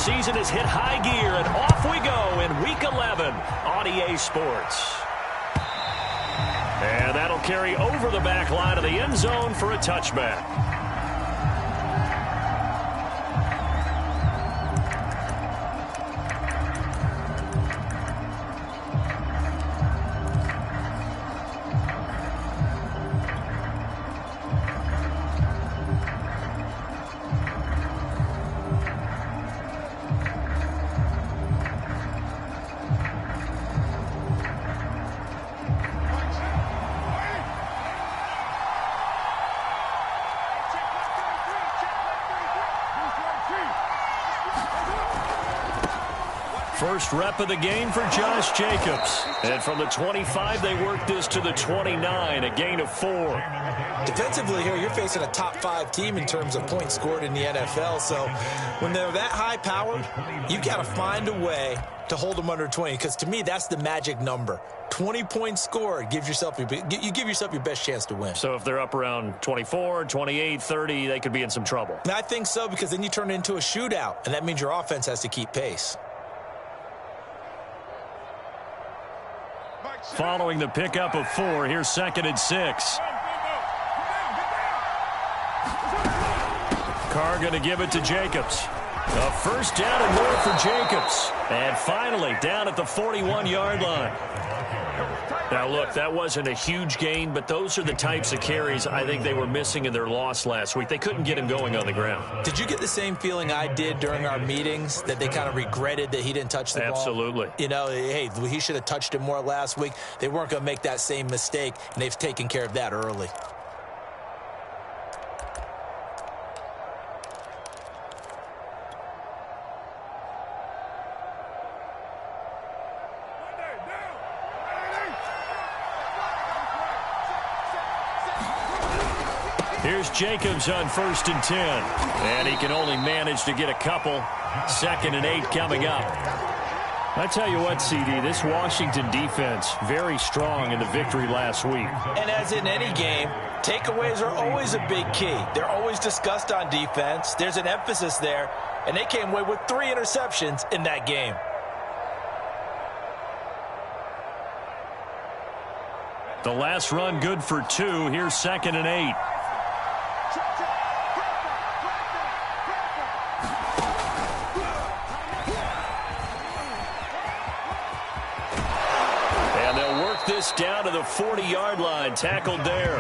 season has hit high gear, and off we go in Week 11 on EA Sports. And that'll carry over the back line of the end zone for a touchback. First rep of the game for Josh Jacobs. And from the 25, they work this to the 29, a gain of 4. Defensively here, you're facing a top 5 team in terms of points scored in the NFL. So when they're that high-powered, you've got to find a way to hold them under 20. Because to me, that's the magic number. 20 points scored, you give yourself your best chance to win. So if they're up around 24, 28, 30, they could be in some trouble. I think so, because then you turn it into a shootout, and that means your offense has to keep pace. Following the pickup of 4, here's 2nd and 6. Carr going to give it to Jacobs. A first down and more for Jacobs. And finally, down at the 41-yard line. Now, look, that wasn't a huge gain, but those are the types of carries I think they were missing in their loss last week. They couldn't get him going on the ground. Did you get the same feeling I did during our meetings, that they kind of regretted that he didn't touch the ball? Absolutely. You know, hey, he should have touched it more last week. They weren't going to make that same mistake, and they've taken care of that early. Here's Jacobs on 1st and 10. And he can only manage to get a couple. 2nd and 8 coming up. I tell you what, CD, this Washington defense, very strong in the victory last week. And as in any game, takeaways are always a big key. They're always discussed on defense. There's an emphasis there. And they came away with 3 interceptions in that game. The last run good for 2. Here's 2nd and 8. This down to the 40-yard line, tackled there.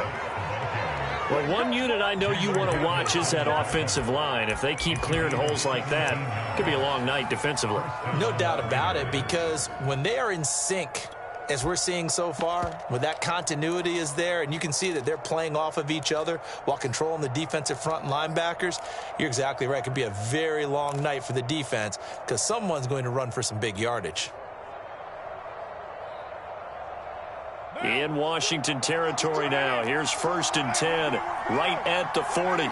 Well, one unit I know you want to watch is that offensive line. If they keep clearing holes like that, it could be a long night defensively. No doubt about it, because when they are in sync, as we're seeing so far, when that continuity is there, and you can see that they're playing off of each other while controlling the defensive front and linebackers, you're exactly right. It could be a very long night for the defense, because someone's going to run for some big yardage. In Washington territory now. Here's 1st and 10, right at the 40.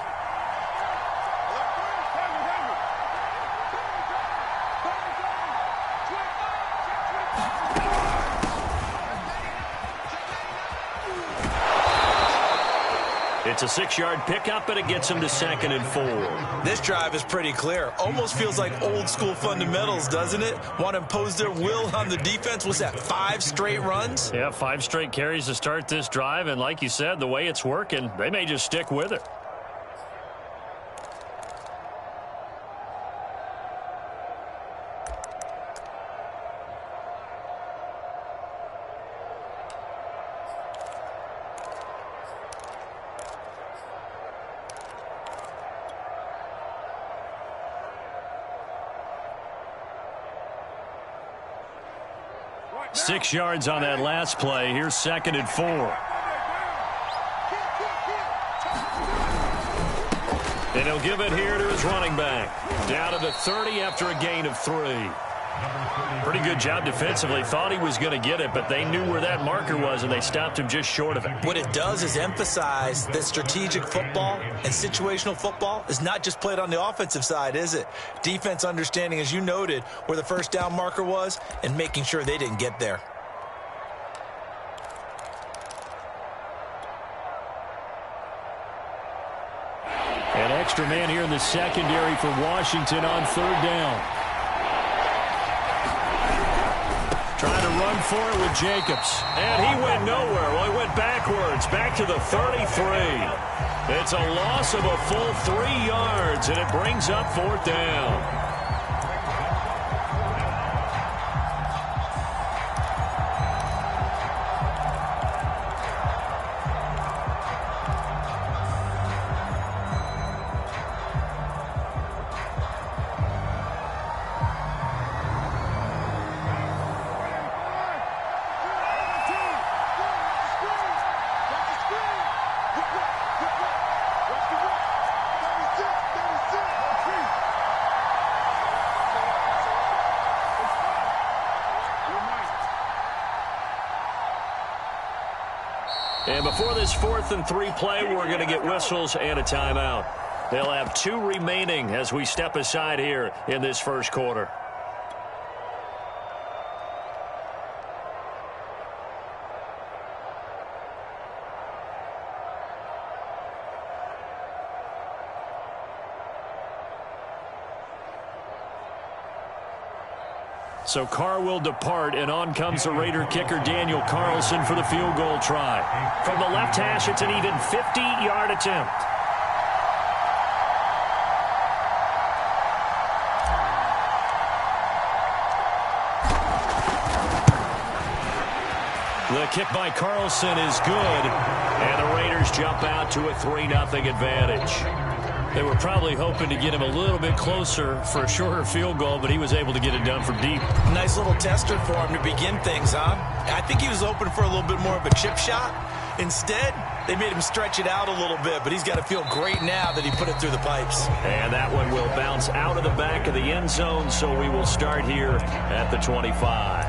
It's a 6-yard pickup, and it gets him to 2nd and 4. This drive is pretty clear. Almost feels like old-school fundamentals, doesn't it? Want to impose their will on the defense. What's that, 5 straight runs? Yeah, 5 straight carries to start this drive, and like you said, the way it's working, they may just stick with it. Six yards on that last play. Here's 2nd and 4. And he'll give it here to his running back. Down to the 30 after a gain of 3. Pretty good job defensively. Thought he was going to get it, but they knew where that marker was, and they stopped him just short of it. What it does is emphasize that strategic football and situational football is not just played on the offensive side, is it? Defense understanding, as you noted, where the first down marker was and making sure they didn't get there. An extra man here in the secondary for Washington on 3rd down. Trying to run for it with Jacobs. And he went nowhere. Well, he went backwards, back to the 33. It's a loss of a full 3 yards, and it brings up 4th down. And before this 4th and 3 play, we're going to get whistles and a timeout. They'll have 2 remaining as we step aside here in this first quarter. So Carr will depart, and on comes the Raider kicker Daniel Carlson for the field goal try. From the left hash, it's an even 50-yard attempt. The kick by Carlson is good, and the Raiders jump out to a 3-0 advantage. They were probably hoping to get him a little bit closer for a shorter field goal, but he was able to get it done from deep. Nice little tester for him to begin things, huh? I think he was open for a little bit more of a chip shot. Instead, they made him stretch it out a little bit, but he's got to feel great now that he put it through the pipes. And that one will bounce out of the back of the end zone, so we will start here at the 25.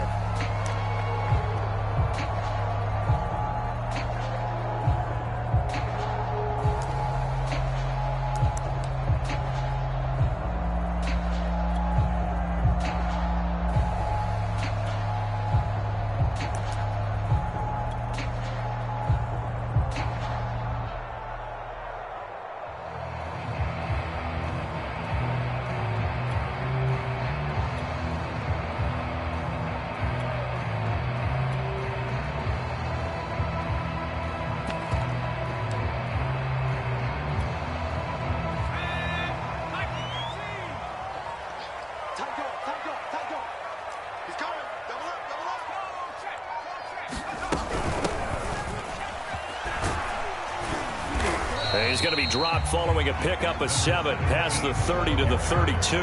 He's going to be dropped following a pickup of 7 past the 30 to the 32.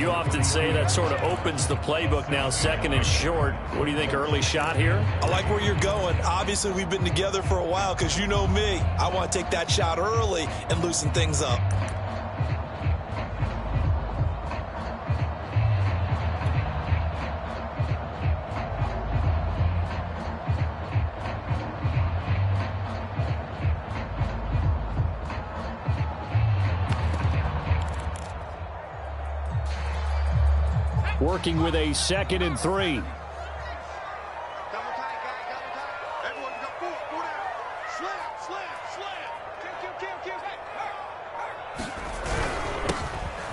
You often say that sort of opens the playbook now, 2nd and short. What do you think, early shot here? I like where you're going. Obviously, we've been together for a while because you know me. I want to take that shot early and loosen things up. Working with a 2nd and 3.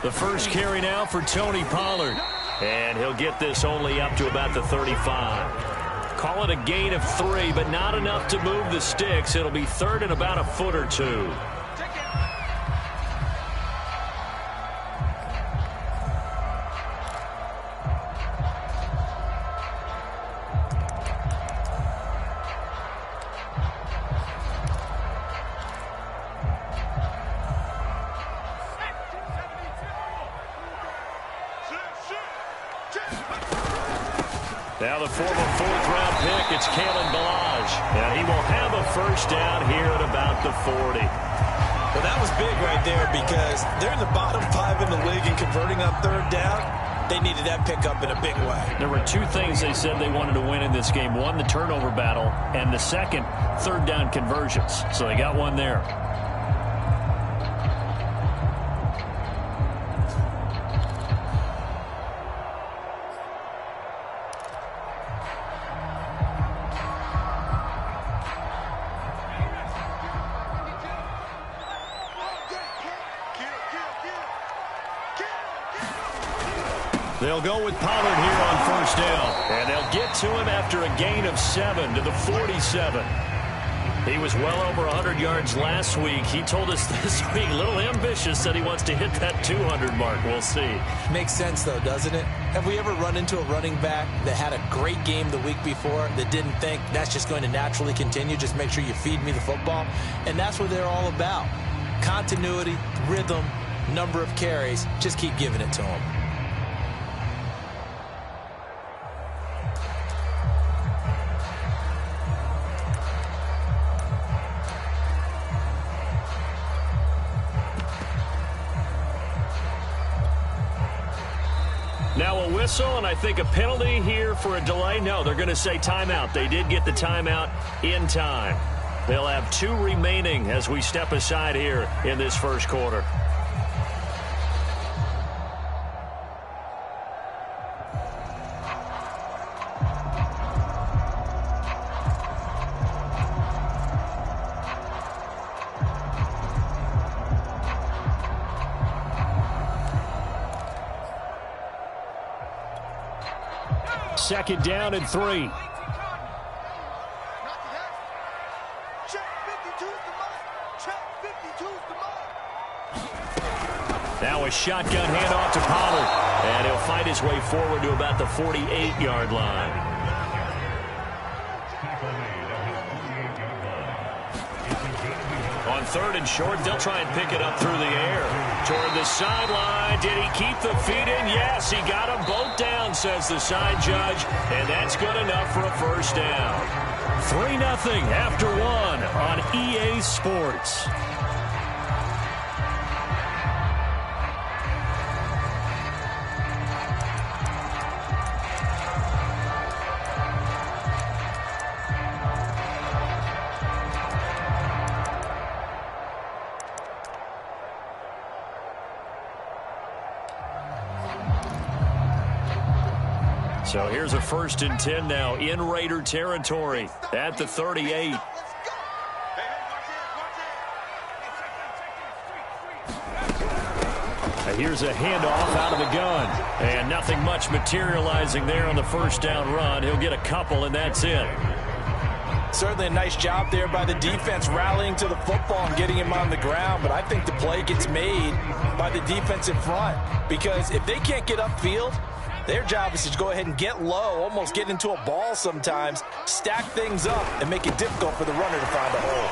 The first carry now for Tony Pollard. And he'll get this only up to about the 35. Call it a gain of 3, but not enough to move the sticks. It'll be 3rd and about a foot or 2. Now the former 4th-round pick, it's Kalen Ballage. And he will have a first down here at about the 40. Well, that was big right there because they're in the bottom 5 in the league and converting on 3rd down. They needed that pickup in a big way. There were 2 things they said they wanted to win in this game. One, the turnover battle, and the second, 3rd down conversions. So they got one there. They'll go with Pollard here on first down. And they'll get to him after a gain of 7 to the 47. He was well over 100 yards last week. He told us this week, a little ambitious, that he wants to hit that 200 mark. We'll see. Makes sense, though, doesn't it? Have we ever run into a running back that had a great game the week before that didn't think that's just going to naturally continue? Just make sure you feed me the football. And that's what they're all about. Continuity, rhythm, number of carries. Just keep giving it to them. Now a whistle, and I think a penalty here for a delay. No, they're going to say timeout. They did get the timeout in time. They'll have 2 remaining as we step aside here in this first quarter. Second down and 3. Now a shotgun handoff to Pollard. And he'll fight his way forward to about the 48-yard line. On 3rd and short, they'll try and pick it up through the air. Toward the sideline. Did he keep the feet in? Yes, he got them both down, says the side judge. And that's good enough for a first down. 3-0 after 1 on EA Sports. So here's a 1st and 10 now in Raider territory at the 38. Here's a handoff out of the gun. And nothing much materializing there on the first down run. He'll get a couple, and that's it. Certainly a nice job there by the defense rallying to the football and getting him on the ground. But I think the play gets made by the defense in front. Because if they can't get upfield, their job is to go ahead and get low, almost get into a ball sometimes, stack things up, and make it difficult for the runner to find a hole.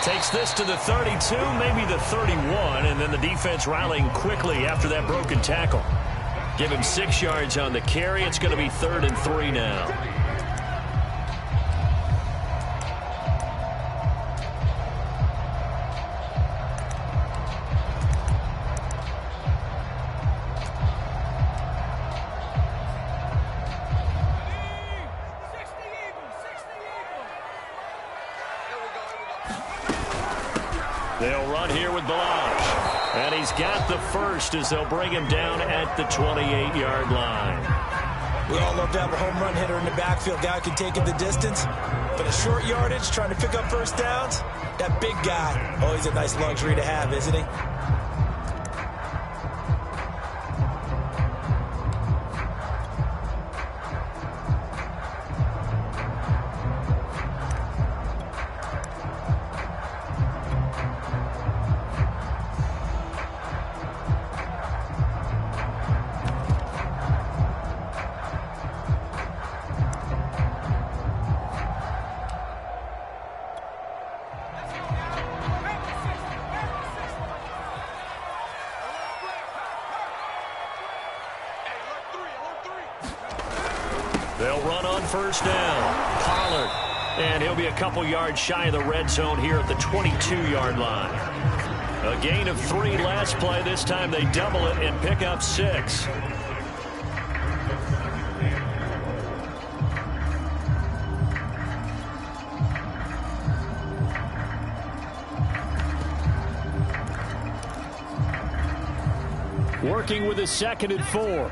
Takes this to the 32, maybe the 31, and then the defense rallying quickly after that broken tackle. Give him 6 yards on the carry. It's going to be 3rd and 3 now. They'll run here with Balazs. And he's got the first as they'll bring him down at the 28-yard line. We all love to have a home run hitter in the backfield. Guy can take it the distance. But a short yardage, trying to pick up first downs, that big guy, always a nice luxury to have, isn't he? They'll run on first down. Pollard. And he'll be a couple yards shy of the red zone here at the 22-yard line. A gain of 3 last play. This time they double it and pick up 6. Working with a 2nd and 4.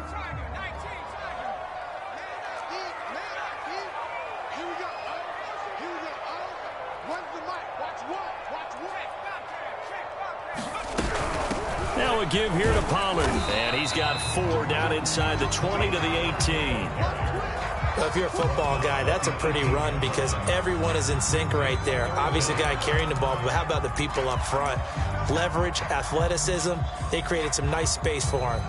Now a give here to Pollard. And he's got 4 down inside the 20 to the 18. Well, if you're a football guy, that's a pretty run because everyone is in sync right there. Obviously, the guy carrying the ball, but how about the people up front? Leverage, athleticism, they created some nice space for him.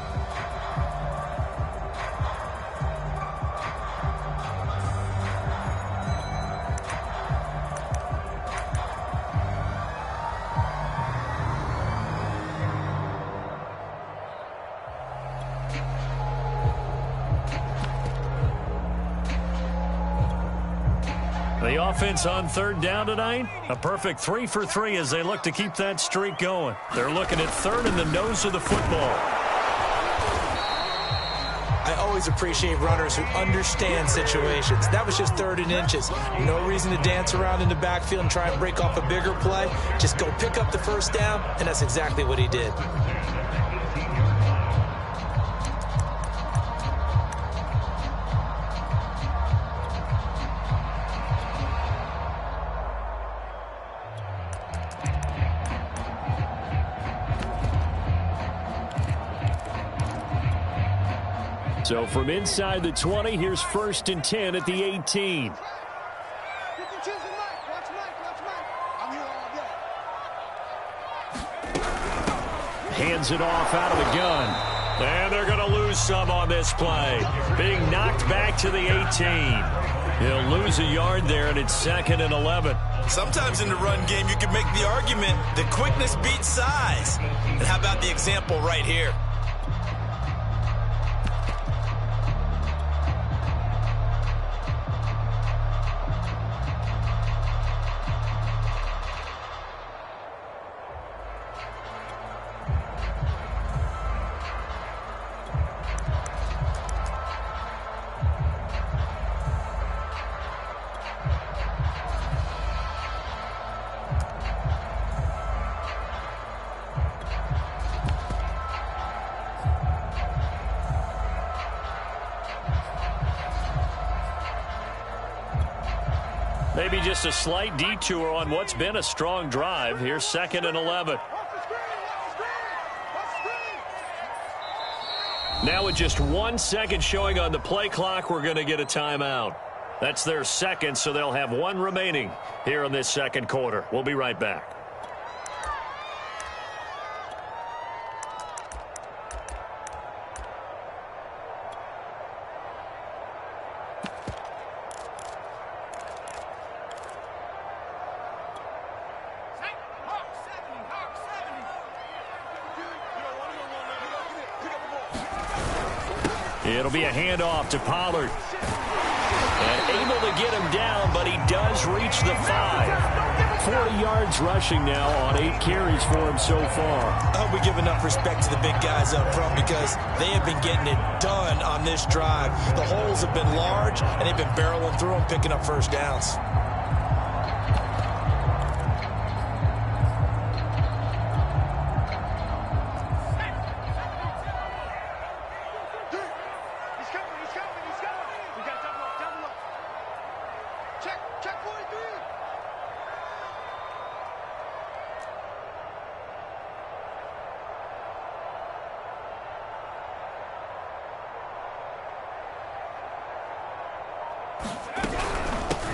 The offense on 3rd down tonight, a perfect 3 for 3 as they look to keep that streak going. They're looking at 3rd in the nose of the football. I always appreciate runners who understand situations. That was just 3rd and inches. No reason to dance around in the backfield and try and break off a bigger play. Just go pick up the 1st down, and that's exactly what he did. So from inside the 20, here's 1st and 10 at the 18. Hands it off out of the gun. And they're going to lose some on this play. Being knocked back to the 18. He'll lose a yard there, and it's 2nd and 11. Sometimes in the run game, you can make the argument that quickness beats size. And how about the example right here? Maybe just a slight detour on what's been a strong drive. Here's 2nd and 11. Now with just 1 second showing on the play clock, we're going to get a timeout. That's their second, so they'll have 1 remaining here in this 2nd quarter. We'll be right back. It'll be a handoff to Pollard. And able to get him down, but he does reach the 5. 40 yards rushing now on 8 carries for him so far. I hope we give enough respect to the big guys up front because they have been getting it done on this drive. The holes have been large, and they've been barreling through them, picking up 1st downs.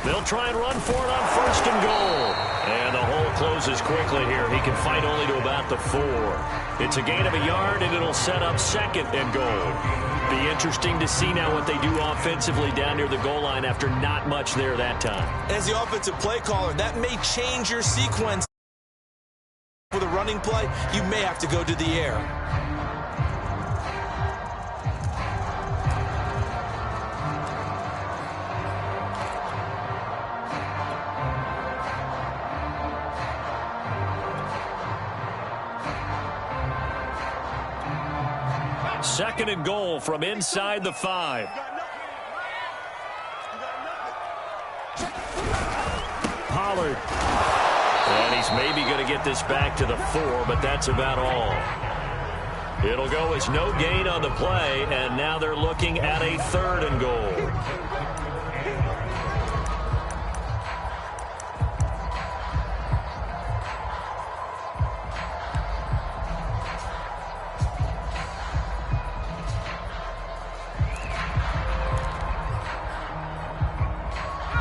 They'll try and run for it on 1st and goal. And the hole closes quickly here. He can fight only to about the 4. It's a gain of a yard, and it'll set up 2nd and goal. Be interesting to see now what they do offensively down near the goal line after not much there that time. As the offensive play caller, that may change your sequence. With a running play, you may have to go to the air. Second and goal from inside the 5. Pollard. And he's maybe going to get this back to the 4, but that's about all. It'll go as no gain on the play, and now they're looking at a 3rd and goal.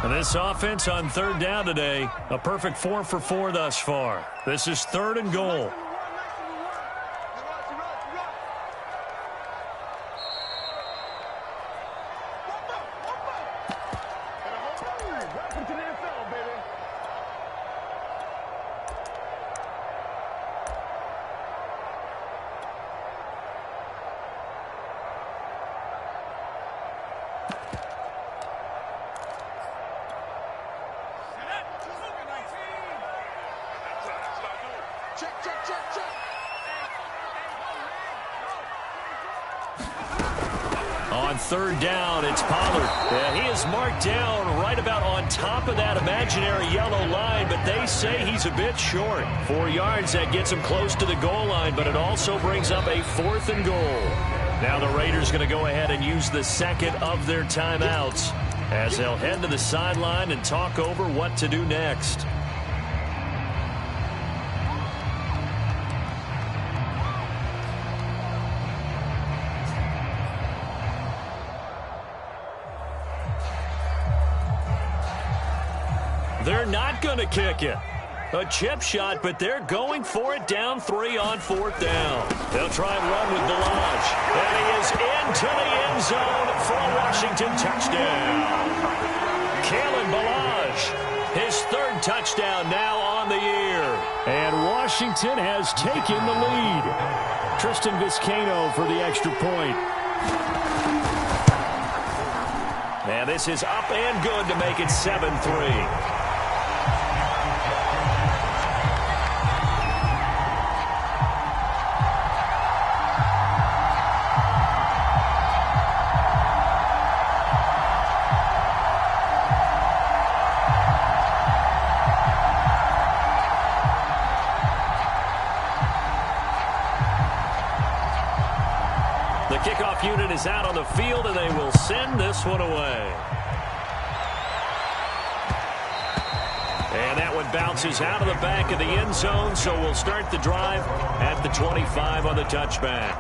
And this offense on third down today, a perfect 4 for 4 thus far. This is 3rd and goal. On third down, it's Pollard. And he is marked down right about on top of that imaginary yellow line, but they say he's a bit short. 4 yards, that gets him close to the goal line, but it also brings up a 4th and goal. Now the Raiders going to go ahead and use the second of their timeouts as they'll head to the sideline and talk over what to do next. They're not going to kick it. A chip shot, but they're going for it down 3 on 4th down. They'll try and run with Balaj. And he is into the end zone for a Washington touchdown. Kalen Balaj, his 3rd touchdown now on the year. And Washington has taken the lead. Tristan Vizcaino for the extra point. And this is up and good to make it 7-3. Kickoff unit is out on the field, and they will send this one away. And that one bounces out of the back of the end zone, so we'll start the drive at the 25 on the touchback.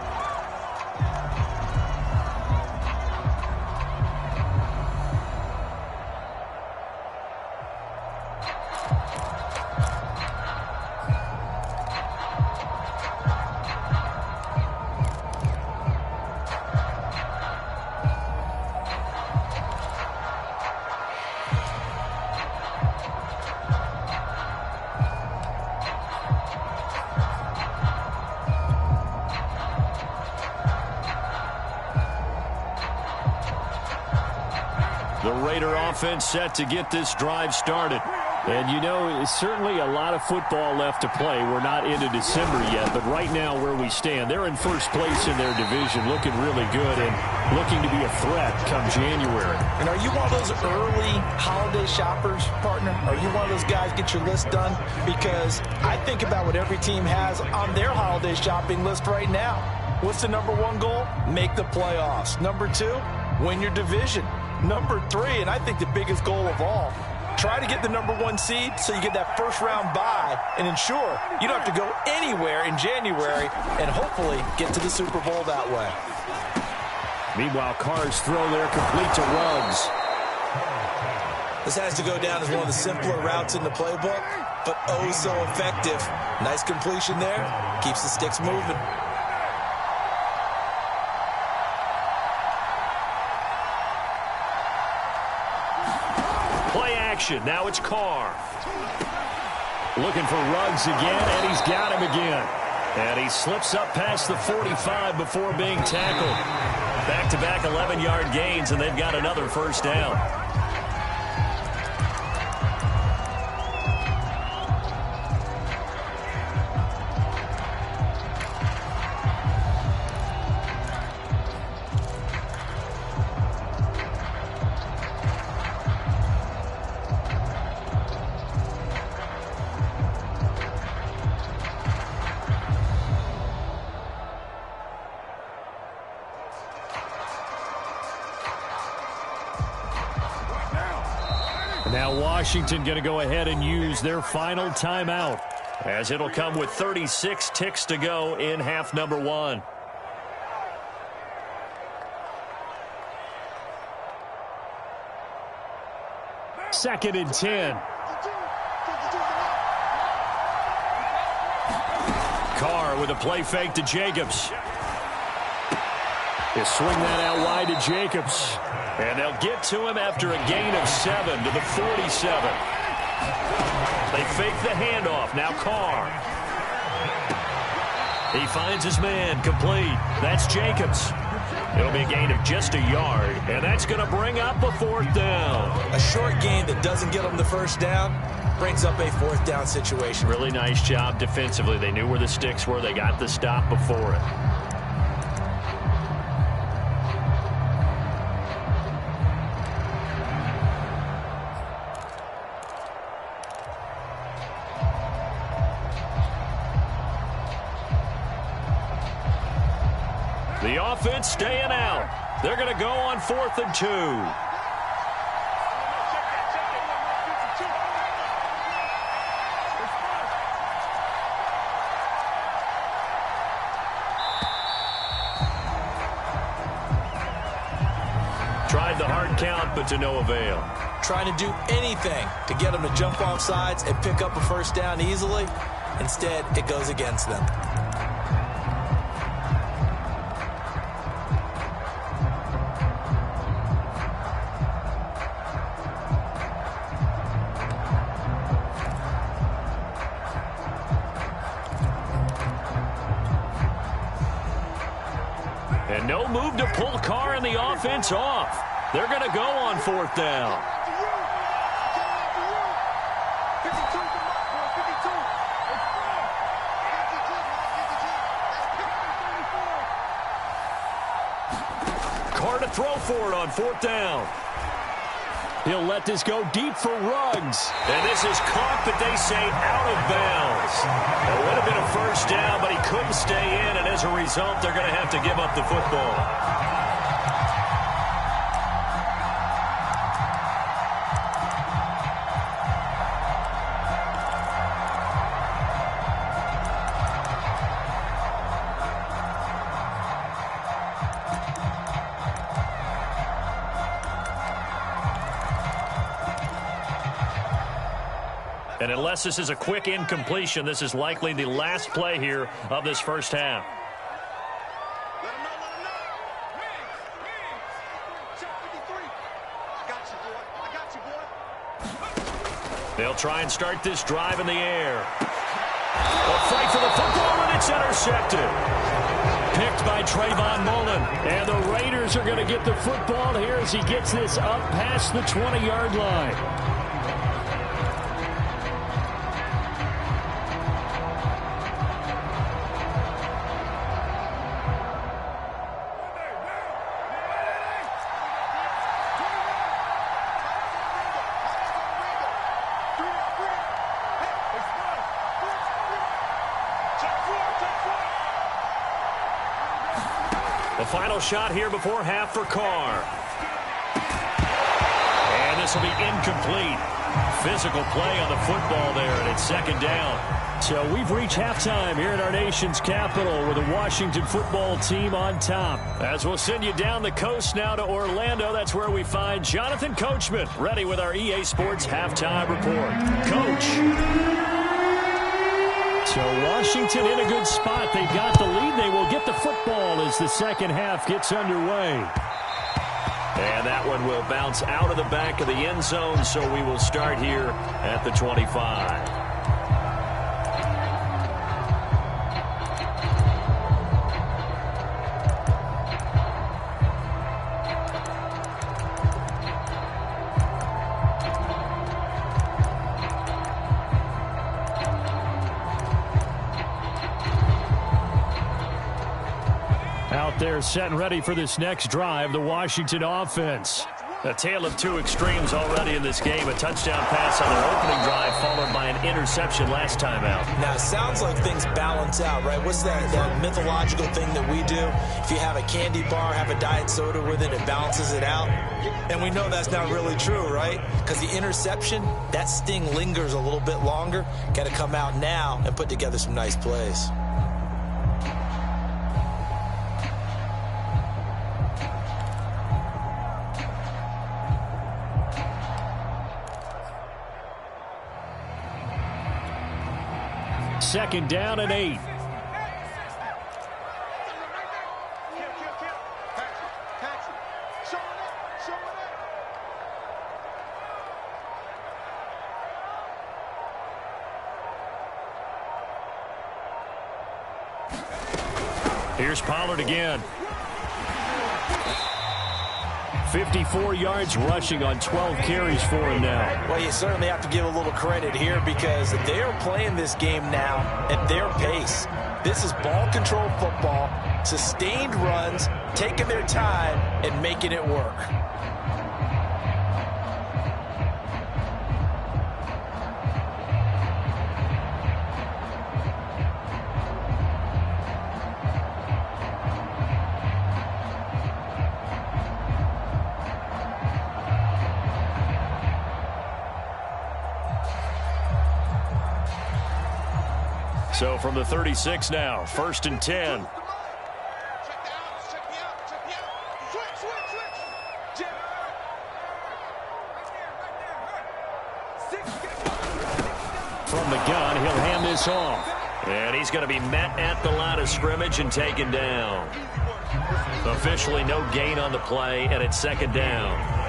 The Raider offense set to get this drive started. And, you know, it's certainly a lot of football left to play. We're not into December yet, but right now where we stand, they're in first place in their division, looking really good and looking to be a threat come January. And are you one of those early holiday shoppers, partner? Are you one of those guys get your list done? Because I think about what every team has on their holiday shopping list right now. What's the number 1 goal? Make the playoffs. Number 2, win your division. Number 3, and I think the biggest goal of all, try to get the number 1 seed so you get that first-round bye and ensure you don't have to go anywhere in January and hopefully get to the Super Bowl that way. Meanwhile, Carr's throw there complete to Ruggs. This has to go down as one of the simpler routes in the playbook, but oh so effective. Nice completion there. Keeps the sticks moving. Now it's Carr. Looking for Ruggs again, and he's got him again. And he slips up past the 45 before being tackled. Back-to-back 11-yard gains, and they've got another first down. Now Washington going to go ahead and use their final timeout, as it'll come with 36 ticks to go in half number 1. 2nd and 10. Carr with a play fake to Jacobs. They swing that out wide to Jacobs. And they'll get to him after a gain of 7 to the 47. They fake the handoff. Now Carr. He finds his man, complete. That's Jacobs. It'll be a gain of just a yard, and that's going to bring up a 4th down. A short gain that doesn't get them the first down brings up a 4th down situation. Really nice job defensively. They knew where the sticks were. They got the stop before it. The offense staying out. They're going to go on 4th and 2. Tried the hard count, but to no avail. Trying to do anything to get them to jump off sides and pick up a 1st down easily. Instead, it goes against them. And no move to pull Carr and the offense off. They're going to go on 4th down. Carr to throw for it on 4th down. He'll let this go deep for Ruggs. And this is caught, but they say out of bounds. It would have been a 1st down, but he couldn't stay in, and as a result, they're going to have to give up the football. And unless this is a quick incompletion, this is likely the last play here of this first half. They'll try and start this drive in the air. A fight for the football, and it's intercepted. Picked by Trayvon Mullen. And the Raiders are going to get the football here as he gets this up past the 20-yard line. The final shot here before half for Carr. And this will be incomplete. Physical play on the football there, and it's 2nd down. So we've reached halftime here at our nation's capital with the Washington football team on top. As we'll send you down the coast now to Orlando, that's where we find Jonathan Coachman ready with our EA Sports halftime report. Coach. So Washington in a good spot. They've got the lead. They will get the football as the second half gets underway. And that one will bounce out of the back of the end zone, so we will start here at the 25. Out there set and ready for this next drive, the Washington offense. A tale of two extremes already in this game. A touchdown pass on their opening drive followed by an interception last time out. Now, it sounds like things balance out, right? What's that mythological thing that we do? If you have a candy bar, have a diet soda with it, it balances it out. And we know that's not really true, right? Because the interception, that sting lingers a little bit longer. Got to come out now and put together some nice plays. 2nd down and 8. Here's Pollard again. 54 yards rushing on 12 carries for him now. Well, you certainly have to give a little credit here because they're playing this game now at their pace. This is ball control football, sustained runs, taking their time and making it work. So from the 36 now, 1st and 10. From the gun, he'll hand this off. And he's going to be met at the line of scrimmage and taken down. Officially no gain on the play, and it's 2nd down.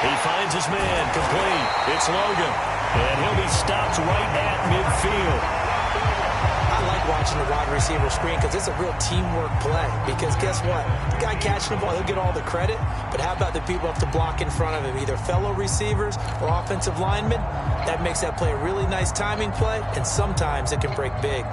He finds his man, complete. It's Logan, and he'll be stopped right at midfield. I like watching the wide receiver screen because it's a real teamwork play. Because guess what? The guy catching the ball, he'll get all the credit. But how about the people up to block in front of him, either fellow receivers or offensive linemen? That makes that play a really nice timing play, and sometimes it can break big.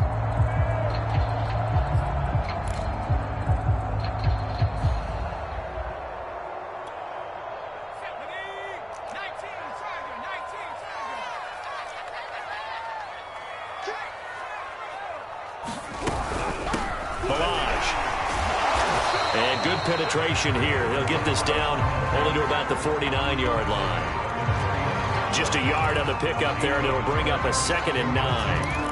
Penetration here. He'll get this down only to about the 49-yard line. Just a yard on the pickup there, and it'll bring up a 2nd and 9.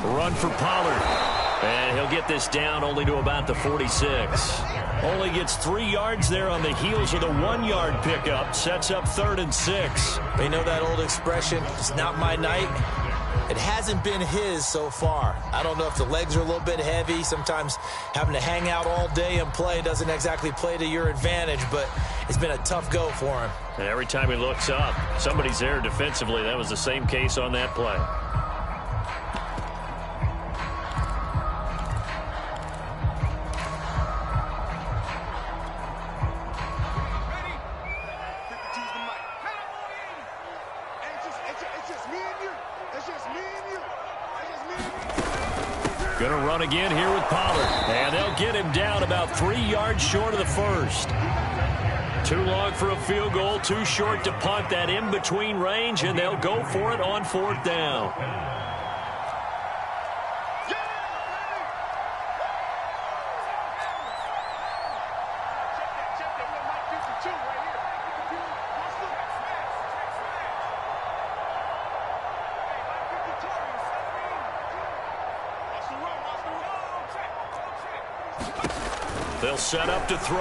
Run for Pollard. And he'll get this down only to about the 46. Only gets 3 yards there on the heels of the 1-yard pickup. Sets up 3rd and 6. You know that old expression, it's not my night. It hasn't been his so far. I don't know if the legs are a little bit heavy. Sometimes having to hang out all day and play doesn't exactly play to your advantage, but it's been a tough go for him. And every time he looks up, somebody's there defensively. That was the same case on that play. Going to run again here with Pollard. And they'll get him down about 3 yards short of the first. Too long for a field goal, too short to punt that in-between range, and they'll go for it on 4th down. They'll set up to throw.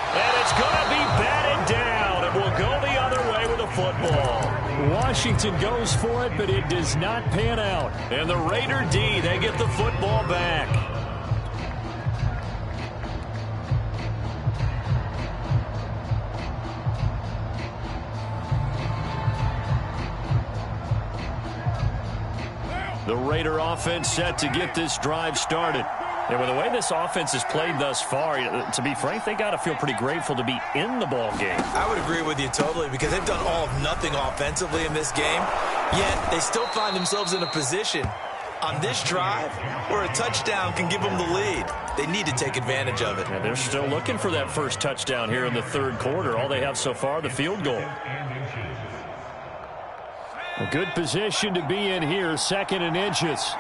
And it's going to be batted down. It will go the other way with the football. Washington goes for it, but it does not pan out. And the Raider D, they get the football back. The Raider offense set to get this drive started. And with the way this offense has played thus far, to be frank, they got to feel pretty grateful to be in the ball game. I would agree with you totally because they've done all of nothing offensively in this game, yet they still find themselves in a position on this drive where a touchdown can give them the lead. They need to take advantage of it. And they're still looking for that first touchdown here in the third quarter. All they have so far, the field goal. A good position to be in here, 2nd and inches.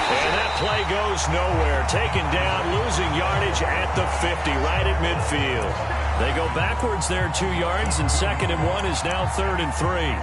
And that play goes nowhere. Taken down, losing yardage at the 50, right at midfield. They go backwards there 2 yards, and 2nd and 1 is now 3rd and 3.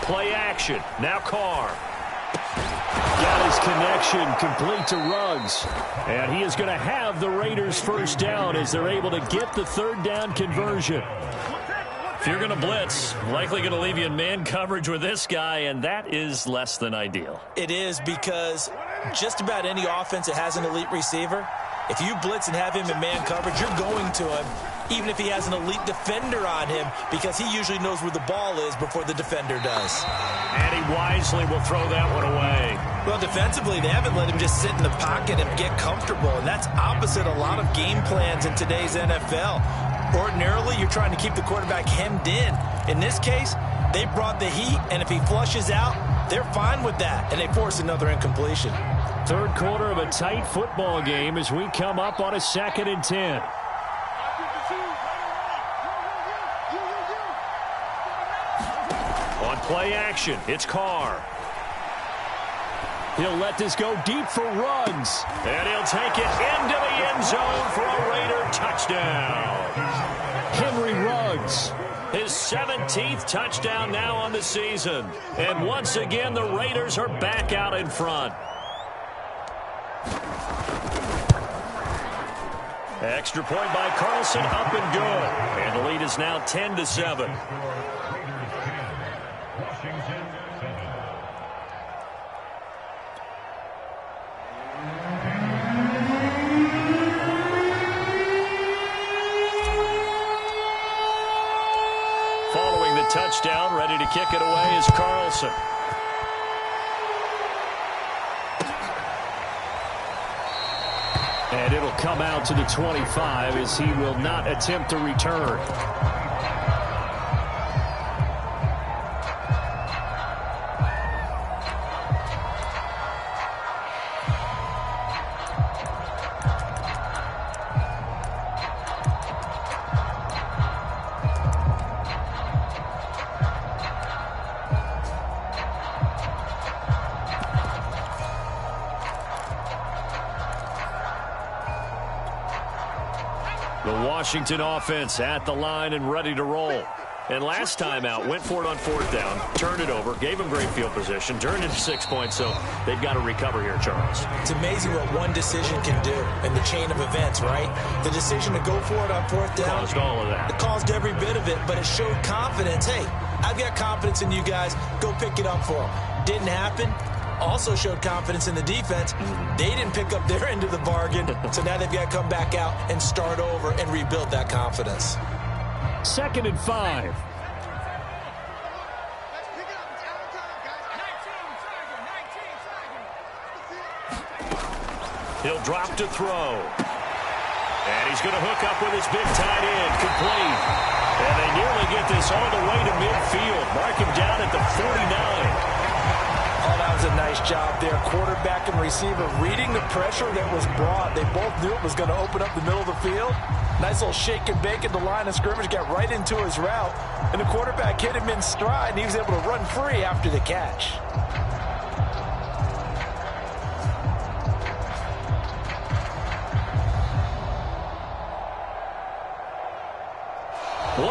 Play action. Now Carr. Got his connection complete to Ruggs. And he is going to have the Raiders first down as they're able to get the 3rd down conversion. If you're going to blitz, likely going to leave you in man coverage with this guy, and that is less than ideal. It is because just about any offense that has an elite receiver, if you blitz and have him in man coverage, you're going to him, even if he has an elite defender on him, because he usually knows where the ball is before the defender does. And he wisely will throw that one away. Well, defensively, they haven't let him just sit in the pocket and get comfortable, and that's opposite a lot of game plans in today's NFL. Ordinarily, you're trying to keep the quarterback hemmed in. In this case, they brought the heat, and if he flushes out, they're fine with that, and they force another incompletion. Third quarter of a tight football game as we come up on a 2nd and 10. On play action, it's Carr. He'll let this go deep for Ruggs. And he'll take it into the end zone for a Raider touchdown. Henry Ruggs. His 17th touchdown now on the season. And once again, the Raiders are back out in front. Extra point by Carlson, up and good. And the lead is now 10-7. Following the touchdown, ready to kick it away is Carlson. And it'll come out to the 25 as he will not attempt to return. The Washington offense at the line and ready to roll. And last time out, went for it on 4th down, turned it over, gave them great field position, turned into 6 points, so they've got to recover here, Charles. It's amazing what one decision can do in the chain of events, right? The decision to go for it on 4th down. Caused all of that. It caused every bit of it, but it showed confidence. Hey, I've got confidence in you guys. Go pick it up for them. Didn't happen. Also showed confidence in the defense. They didn't pick up their end of the bargain, so now they've got to come back out and start over and rebuild that confidence. 2nd and 5. He'll drop to throw. And he's going to hook up with his big tight end, complete. And they nearly get this all the way to midfield. Mark him down at the 49. Oh, that was a nice job there. Quarterback and receiver reading the pressure that was brought. They both knew it was going to open up the middle of the field. Nice little shake and bake at the line of scrimmage, got right into his route. And the quarterback hit him in stride, and he was able to run free after the catch.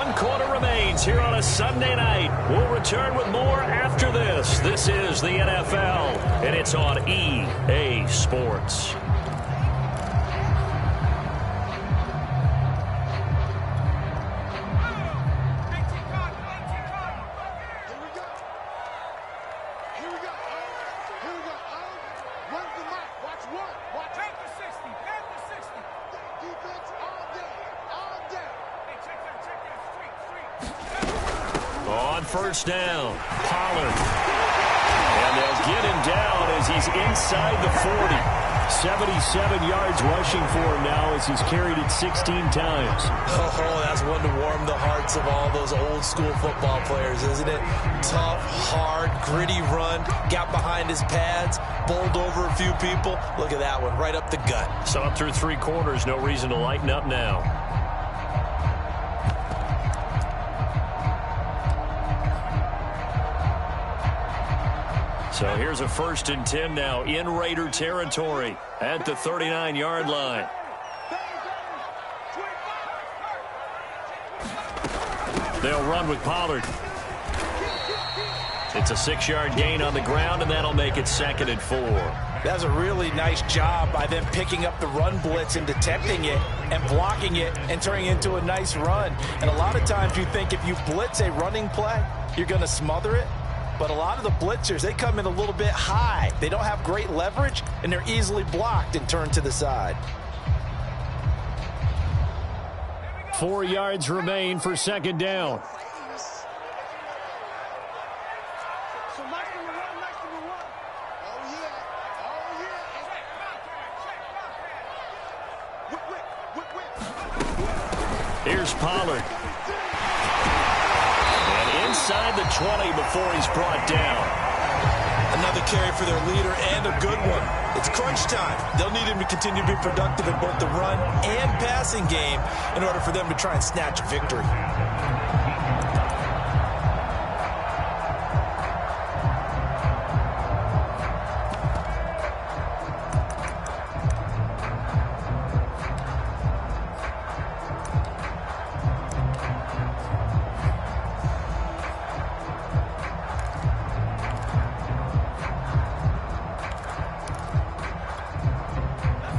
One quarter remains here on a Sunday night. We'll return with more after this. This is the NFL, and it's on EA Sports. On first down, Pollard. And they'll get him down as he's inside the 40. 77 yards rushing for him now as he's carried it 16 times. Oh, that's one to warm the hearts of all those old school football players, isn't it? Tough, hard, gritty run. Got behind his pads, bowled over a few people. Look at that one, right up the gut. Saw it through 3 quarters. No reason to lighten up now. So here's a 1st and 10 now in Raider territory at the 39-yard line. They'll run with Pollard. It's a 6-yard gain on the ground, and that'll make it 2nd and 4. That's a really nice job by them picking up the run blitz and detecting it and blocking it and turning it into a nice run. And a lot of times you think if you blitz a running play, you're going to smother it. But a lot of the blitzers, they come in a little bit high. They don't have great leverage, and they're easily blocked and turned to the side. 4 yards remain for 2nd down. Here's Pollard. Inside the 20 before he's brought down. Another carry for their leader and a good one. It's crunch time. They'll need him to continue to be productive in both the run and passing game in order for them to try and snatch a victory.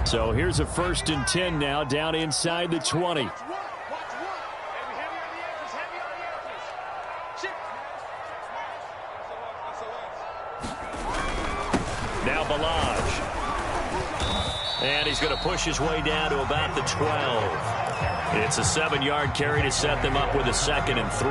So here's a 1st and 10 now down inside the 20. Now Balaj. And he's going to push his way down to about the 12. It's a 7-yard carry to set them up with a 2nd and 3.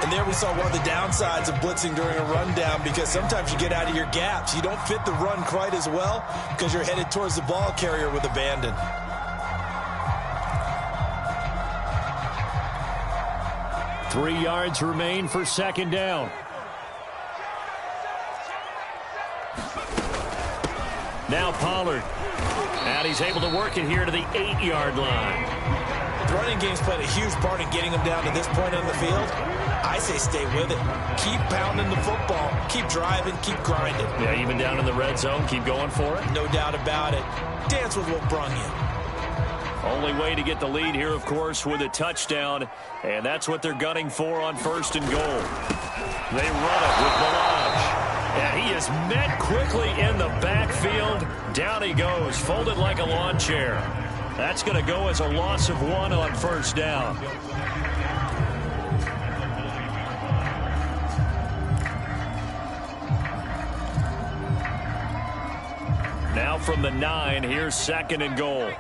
And there we saw one of the downsides of blitzing during a rundown, because sometimes you get out of your gaps. You don't fit the run quite as well because you're headed towards the ball carrier with abandon. Three yards remain for 2nd down. Now Pollard. And he's able to work it here to the 8-yard line. The running game's played a huge part in getting them down to this point on the field. I say stay with it. Keep pounding the football. Keep driving. Keep grinding. Yeah, even down in the red zone, keep going for it. No doubt about it. Dance with what brung you. Only way to get the lead here, of course, with a touchdown. And that's what they're gunning for on 1st and goal. They run it with Balaj. And he is met quickly in the backfield. Down he goes, folded like a lawn chair. That's going to go as a loss of 1 on 1st down. Now from the 9, here's 2nd and goal.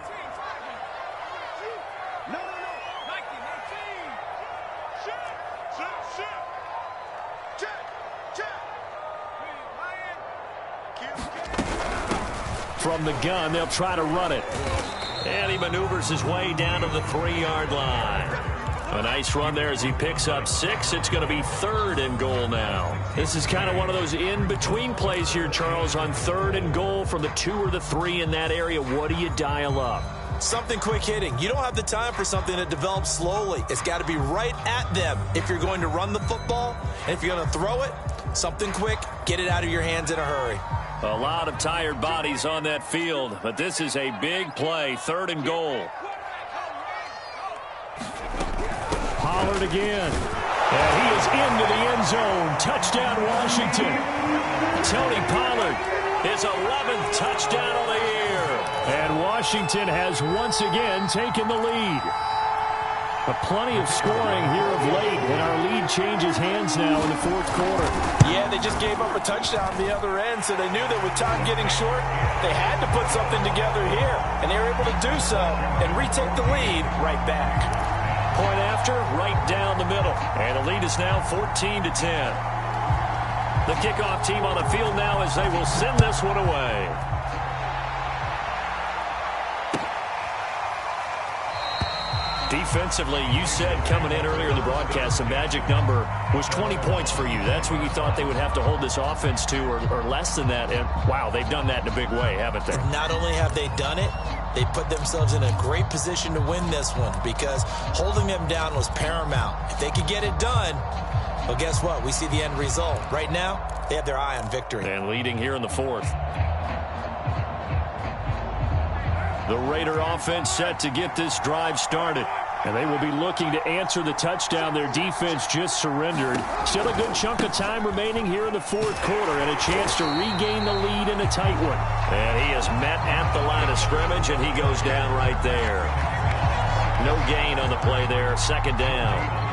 From the gun, they'll try to run it. And he maneuvers his way down to the 3-yard line. A nice run there as he picks up 6. It's going to be 3rd and goal now. This is kind of one of those in-between plays here, Charles, on 3rd and goal from the 2 or the 3 in that area. What do you dial up? Something quick hitting. You don't have the time for something that develops slowly. It's got to be right at them if you're going to run the football. And if you're going to throw it, something quick, get it out of your hands in a hurry. A lot of tired bodies on that field, but this is a big play. 3rd and goal. Pollard again. And he is into the end zone. Touchdown, Washington. Tony Pollard, his 11th touchdown of the year. And Washington has once again taken the lead. But plenty of scoring here of late, and our lead changes hands now in the fourth quarter. Yeah, they just gave up a touchdown the other end, so they knew that with time getting short, they had to put something together here. And they were able to do so and retake the lead right back. Point after, right down the middle. And the lead is now 14-10. The kickoff team on the field now as they will send this one away. Defensively, you said coming in earlier in the broadcast, the magic number was 20 points for you. That's what you thought they would have to hold this offense to, or less than that. And, wow, they've done that in a big way, haven't they? Not only have they done it, they put themselves in a great position to win this one because holding them down was paramount. If they could get it done, well, guess what? We see the end result. Right now, they have their eye on victory. And leading here in the fourth. The Raider offense set to get this drive started. And they will be looking to answer the touchdown their defense just surrendered. Still a good chunk of time remaining here in the fourth quarter and a chance to regain the lead in a tight one. And he is met at the line of scrimmage, and he goes down right there. No gain on the play there. Second down.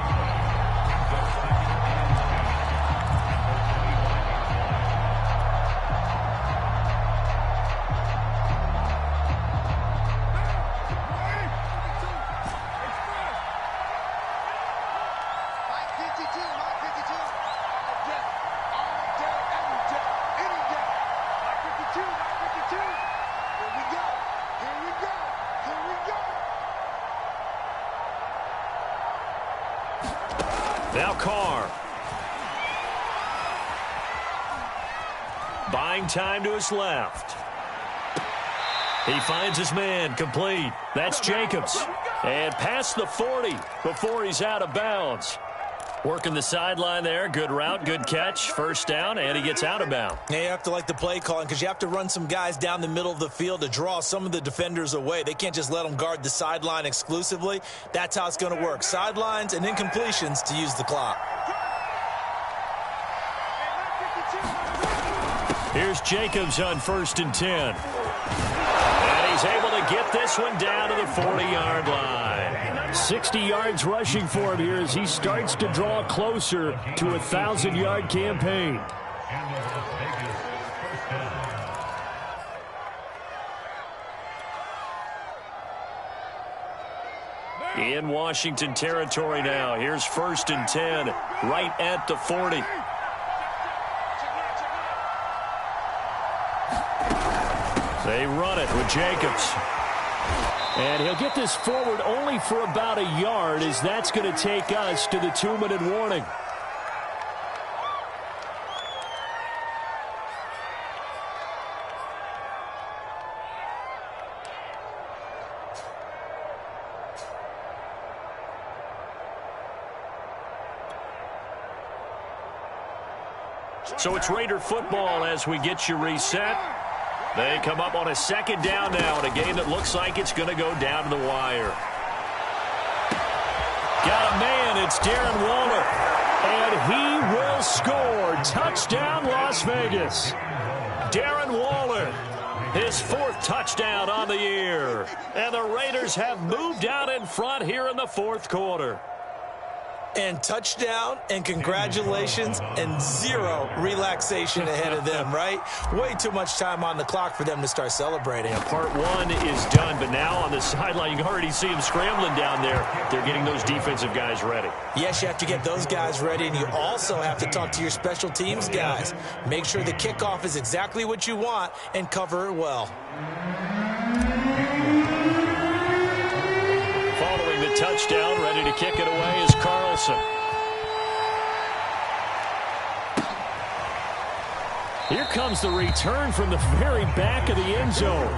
Now Carr. Buying time to his left. He finds his man, complete. That's Jacobs. And past the 40 before he's out of bounds. Working the sideline there. Good route, good catch. First down, and he gets out of bounds. Yeah, you have to like the play calling because you have to run some guys down the middle of the field to draw some of the defenders away. They can't just let them guard the sideline exclusively. That's how it's going to work. Sidelines and incompletions to use the clock. Here's Jacobs on 1st and 10. And he's able to get this one down to the 40-yard line. 60 yards rushing for him here as he starts to draw closer to a 1,000-yard campaign. In Washington territory now. Here's 1st and 10, right at the 40. They run it with Jacobs. And he'll get this forward only for about a yard, as that's going to take us to the 2-minute warning. So it's Raider football as we get you reset. They come up on a second down now in a game that looks like it's going to go down to the wire. Got a man, it's Darren Waller. And he will score. Touchdown, Las Vegas. Darren Waller, his 4th touchdown on the year. And the Raiders have moved out in front here in the 4th quarter. And touchdown and congratulations and 0 relaxation ahead of them, right? Way too much time on the clock for them to start celebrating. Yeah, part 1 is done, but now on the sideline, you can already see them scrambling down there. They're getting those defensive guys ready. Yes, you have to get those guys ready, and you also have to talk to your special teams guys. Make sure the kickoff is exactly what you want and cover it well. Following the touchdown, ready to kick it away is Carlson. Here comes the return from the very back of the end zone.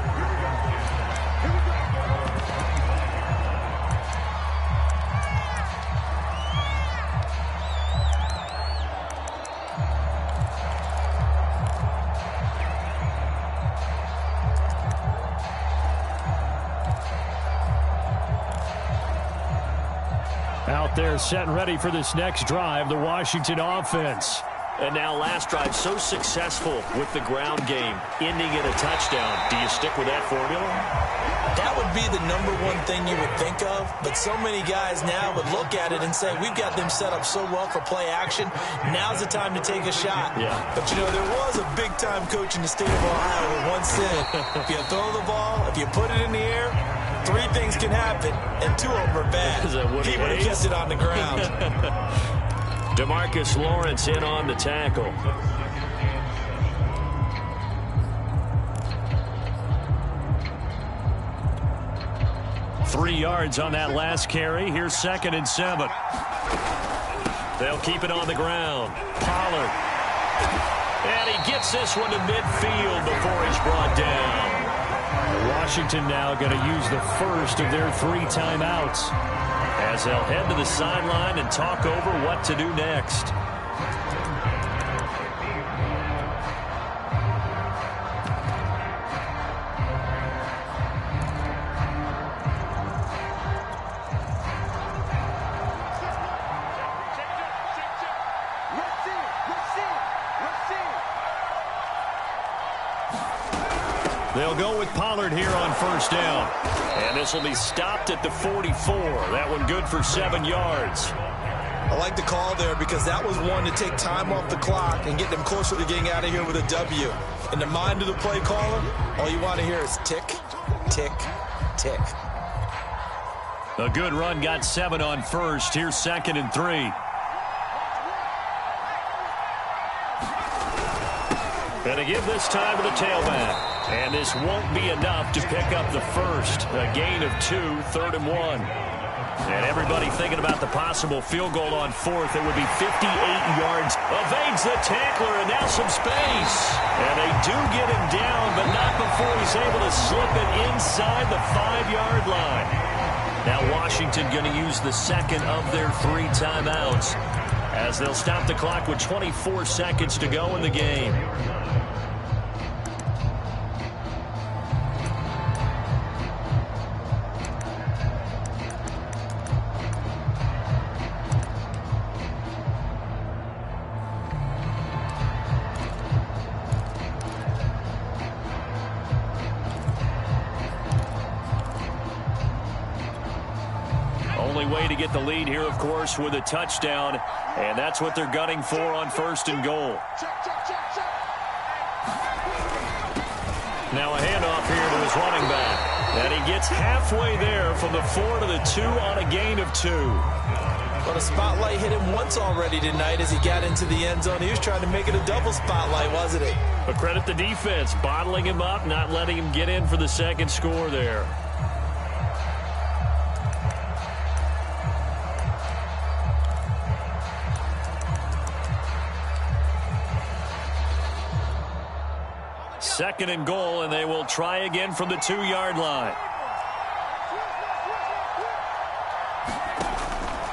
Now out there setting ready for this next drive, the Washington offense. And now last drive so successful with the ground game, ending in a touchdown. Do you stick with that formula? That would be the number one thing you would think of, but so many guys now would look at it and say, we've got them set up so well for play action. Now's the time to take a shot. Yeah. But, you know, there was a big-time coach in the state of Ohio who once said, if you throw the ball, if you put it in the air, 3 things can happen, and 2 of them are bad. He would have kept it on the ground. DeMarcus Lawrence in on the tackle. Three yards on that last carry. Here's 2nd and 7. They'll keep it on the ground. Pollard. And he gets this one to midfield before he's brought down. Washington now going to use the first of their 3 timeouts, as they'll head to the sideline and talk over what to do next. They'll go with Pollard here on 1st down. And this will be stopped at the 44. That one good for 7 yards. I like the call there because that was one to take time off the clock and get them closer to getting out of here with a W. In the mind of the play caller, all you want to hear is tick, tick, tick. A good run got 7 on 1st. Here's 2nd and 3. Gonna give this time to the tailback. And this won't be enough to pick up the first. A gain of 2, 3rd and 1. And everybody thinking about the possible field goal on 4th. It would be 58 yards. Evades the tackler, and now some space. And they do get him down, but not before he's able to slip it inside the 5-yard line. Now Washington going to use the 2nd of their 3 timeouts, as they'll stop the clock with 24 seconds to go in the game. Only way to get the lead here, of course, with a touchdown, and that's what they're gunning for on 1st and goal. Now a handoff here to his running back, and he gets halfway there from the 4 to the 2 on a gain of 2. But a spotlight hit him once already tonight as he got into the end zone. He was trying to make it a double spotlight, wasn't it? But credit the defense, bottling him up, not letting him get in for the 2nd score there. Second and goal, and they will try again from the 2-yard line.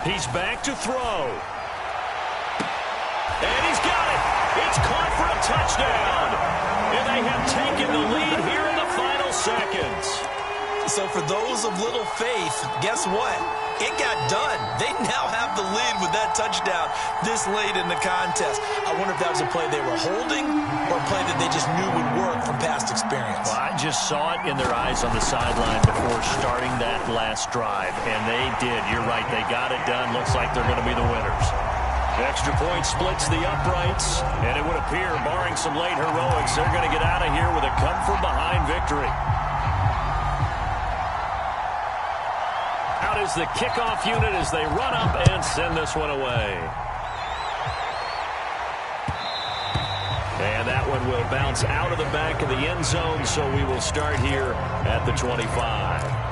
He's back to throw. And he's got it. It's caught for a touchdown. And they have taken the lead here in the final seconds. So for those of little faith, guess what? It got done. They now have the lead with that touchdown this late in the contest. I wonder if that was a play they were holding or a play that they just knew would work from past experience. Well, I just saw it in their eyes on the sideline before starting that last drive, and they did. You're right. They got it done. Looks like they're going to be the winners. Extra point splits the uprights, and it would appear, barring some late heroics, they're going to get out of here with a come-from-behind victory. Out is the kickoff unit as they run up and send this one away. And that one will bounce out of the back of the end zone, so we will start here at the 25.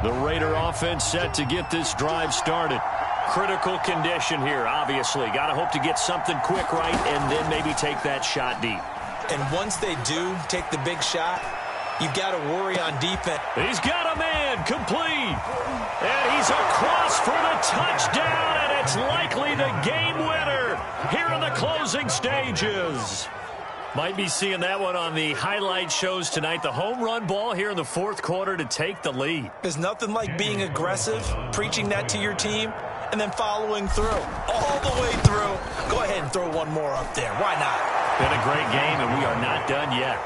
The Raider offense set to get this drive started. critical condition here, obviously. Got to hope to get something quick right and then maybe take that shot deep. And once they do take the big shot, you've got to worry on defense. He's got a man, complete. And he's across for the touchdown, and it's likely the game winner here in the closing stages. Might be seeing that one on the highlight shows tonight. The home run ball here in the fourth quarter to take the lead. There's nothing like being aggressive, preaching that to your team, and then following through, all the way through. Go ahead and throw one more up there. Why not? Been a great game, and we are not done yet.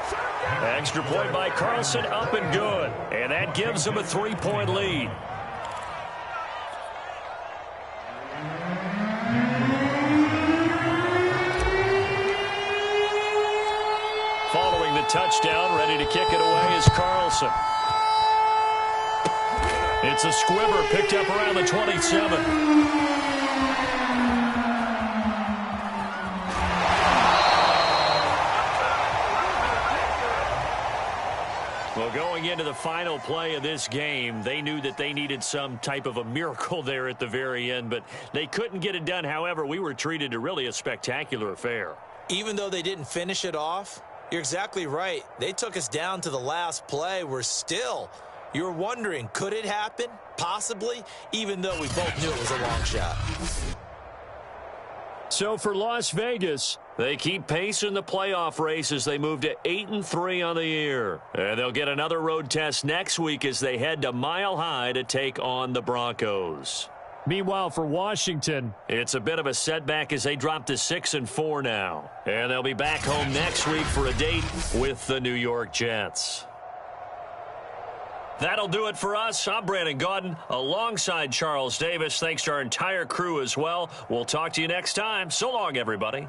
Extra point by Carlson, up and good. And that gives them a 3-point lead. Following the touchdown, ready to kick it away is Carlson. It's a squibber picked up around the 27. Well, going into the final play of this game, they knew that they needed some type of a miracle there at the very end, but they couldn't get it done. However, we were treated to really a spectacular affair. Even though they didn't finish it off, you're exactly right. They took us down to the last play. You're wondering, could it happen? Possibly, even though we both knew it was a long shot. So for Las Vegas, they keep pace in the playoff race as they move to 8-3 on the year. And they'll get another road test next week as they head to Mile High to take on the Broncos. Meanwhile, for Washington, it's a bit of a setback as they drop to 6-4 now. And they'll be back home next week for a date with the New York Jets. That'll do it for us. I'm Brandon Gaudin alongside Charles Davis. Thanks to our entire crew as well. We'll talk to you next time. So long, everybody.